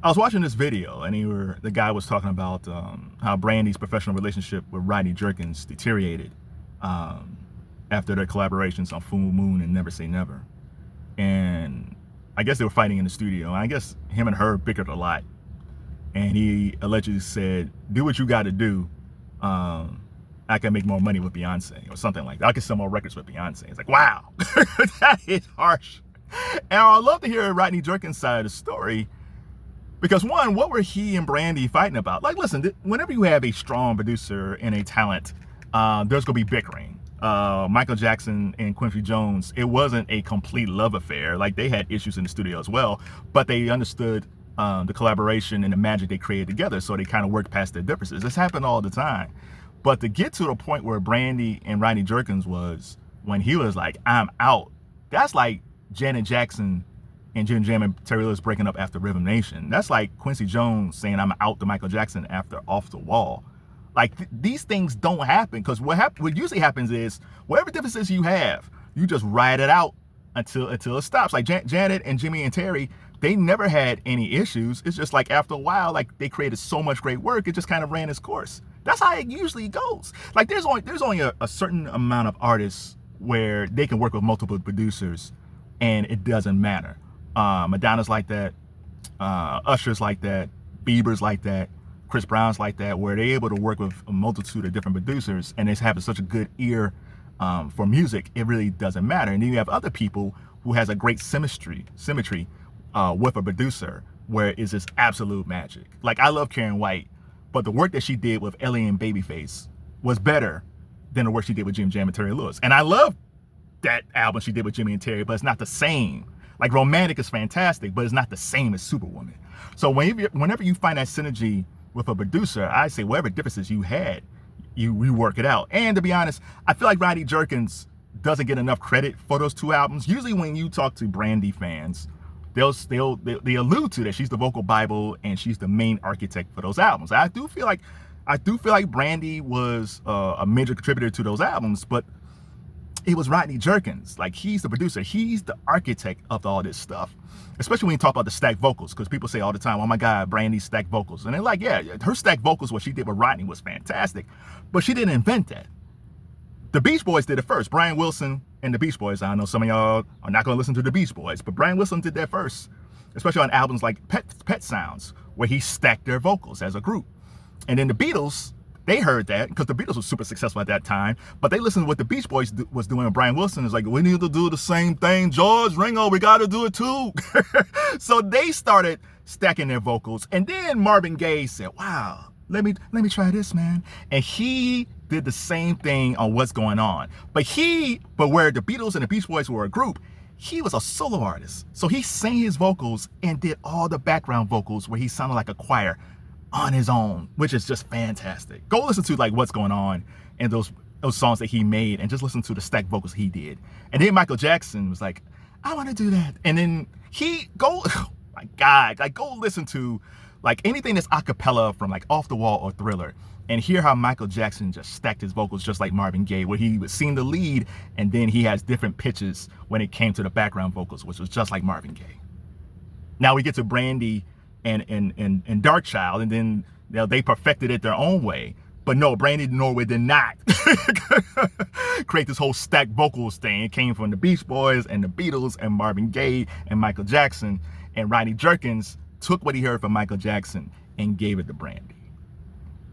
I was watching this video, and the guy was talking about how Brandy's professional relationship with Rodney Jerkins deteriorated after their collaborations on Full Moon and Never Say Never. And I guess they were fighting in the studio. And I guess him and her bickered a lot. And he allegedly said, "Do what you got to do. I can make more money with Beyonce," or something like that. I can sell more records with Beyonce. It's like, wow, that is harsh. And I'd love to hear Rodney Jerkins' side of the story. Because one, what were he and Brandy fighting about? Like, listen, whenever you have a strong producer and a talent, there's gonna be bickering. Michael Jackson and Quincy Jones, it wasn't a complete love affair. Like, they had issues in the studio as well, but they understood the collaboration and the magic they created together, so they kind of worked past their differences. This happened all the time. But to get to the point where Brandy and Rodney Jerkins was, when he was like, "I'm out," that's like Janet Jackson and Jim Jam and Terry Lewis breaking up after Rhythm Nation. That's like Quincy Jones saying, "I'm out" to Michael Jackson after Off the Wall. Like, these things don't happen, because what usually happens is, whatever differences you have, you just ride it out until it stops. Like Janet and Jimmy and Terry, they never had any issues. It's just like, after a while, like, they created so much great work, it just kind of ran its course. That's how it usually goes. Like, there's only a certain amount of artists where they can work with multiple producers and it doesn't matter. Madonna's like that, Usher's like that, Bieber's like that, Chris Brown's like that, where they're able to work with a multitude of different producers and they have such a good ear for music, it really doesn't matter. And then you have other people who has a great symmetry with a producer, where it's just absolute magic. Like, I love Karen White, but the work that she did with Ellie and Babyface was better than the work she did with Jim Jam and Terry Lewis. And I love that album she did with Jimmy and Terry, but it's not the same. Like, Romantic is fantastic, but it's not the same as Superwoman. So whenever you find that synergy with a producer, I say whatever differences you had, you work it out. And to be honest, I feel like Rodney Jerkins doesn't get enough credit for those two albums. Usually when you talk to Brandy fans, they allude to that she's the vocal Bible and she's the main architect for those albums. I do feel like Brandy was a major contributor to those albums, but it was Rodney Jerkins. Like, he's the producer, he's the architect of all this stuff. Especially when you talk about the stacked vocals, because people say all the time, "Oh my God, Brandy's stacked vocals." And they're like, yeah, her stacked vocals, what she did with Rodney was fantastic, but she didn't invent that. The Beach Boys did it first. Brian Wilson and the Beach Boys. I know some of y'all are not going to listen to the Beach Boys, but Brian Wilson did that first, especially on albums like Pet Sounds, where he stacked their vocals as a group. And then the Beatles, they heard that, because the Beatles were super successful at that time, but they listened to what the Beach Boys was doing. And Brian Wilson is like, "We need to do the same thing, George, Ringo, we got to do it too." So they started stacking their vocals. And then Marvin Gaye said, "Wow, let me try this, man." And he did the same thing on What's Going On. But where the Beatles and the Beach Boys were a group, he was a solo artist. So he sang his vocals and did all the background vocals where he sounded like a choir on his own, which is just fantastic. Go listen to like What's Going On and those songs that he made, and just listen to the stacked vocals he did. And then Michael Jackson was like, "I want to do that." And then oh my God, like, go listen to like anything that's a cappella from like Off the Wall or Thriller, and hear how Michael Jackson just stacked his vocals just like Marvin Gaye, where he would sing the lead and then he has different pitches when it came to the background vocals, which was just like Marvin Gaye. Now we get to Brandy and Darkchild, and then they perfected it their own way. But no, Brandy Norwood did not create this whole stacked vocals thing. It came from the Beach Boys and the Beatles and Marvin Gaye and Michael Jackson. And Rodney Jerkins took what he heard from Michael Jackson and gave it to Brandy.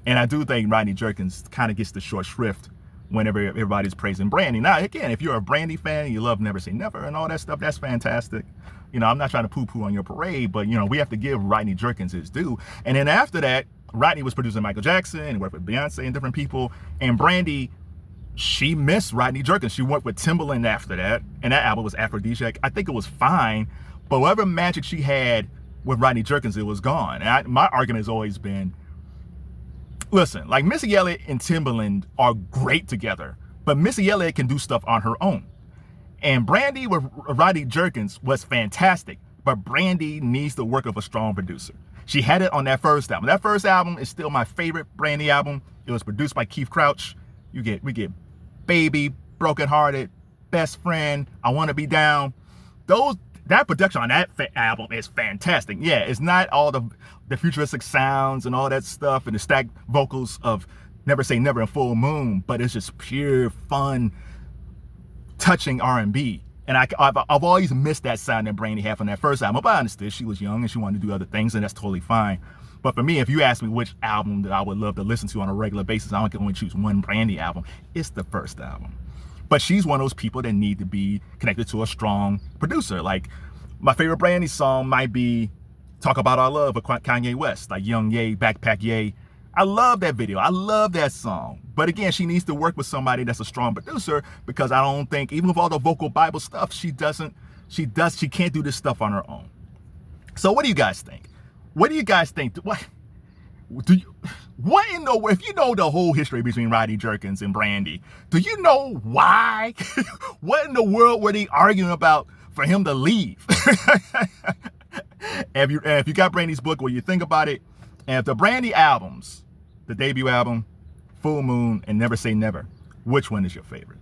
And I do think Rodney Jerkins kind of gets the short shrift whenever everybody's praising Brandy. Now, again, if you're a Brandy fan, you love Never Say Never and all that stuff, that's fantastic. You know, I'm not trying to poo-poo on your parade, but, you know, we have to give Rodney Jerkins his due. And then after that, Rodney was producing Michael Jackson and worked with Beyonce and different people. And Brandy, she missed Rodney Jerkins. She worked with Timbaland after that, and that album was Aphrodisiac. I think it was fine, but whatever magic she had with Rodney Jerkins, it was gone. And my argument has always been, listen, like, Missy Elliott and Timbaland are great together, but Missy Elliott can do stuff on her own. And Brandy with Rodney Jerkins was fantastic, but Brandy needs the work of a strong producer. She had it on that first album. That first album is still my favorite Brandy album. It was produced by Keith Crouch. We get Baby, Broken Hearted, Best Friend, I Want to Be Down. Those, that production on that album is fantastic. Yeah, it's not all the futuristic sounds and all that stuff and the stacked vocals of Never Say Never and Full Moon, but it's just pure fun, touching R&B. And I've always missed that sound that Brandy had from that first album. But I understood she was young and she wanted to do other things, and that's totally fine. But for me, if you ask me which album that I would love to listen to on a regular basis, I can only choose one Brandy album. It's the first album. But she's one of those people that need to be connected to a strong producer. Like, my favorite Brandy song might be Talk About Our Love with Kanye West, like Young Ye, Backpack Ye. I love that video. I love that song. But again, she needs to work with somebody that's a strong producer, because I don't think, even with all the vocal Bible stuff, she can't do this stuff on her own. So what do you guys think? What do you guys think? What in the, if you know the whole history between Rodney Jerkins and Brandy, do you know why? What in the world were they arguing about for him to leave? If you got Brandy's book, what you think about it? And if the Brandy albums, the debut album, Full Moon, and Never Say Never, which one is your favorite?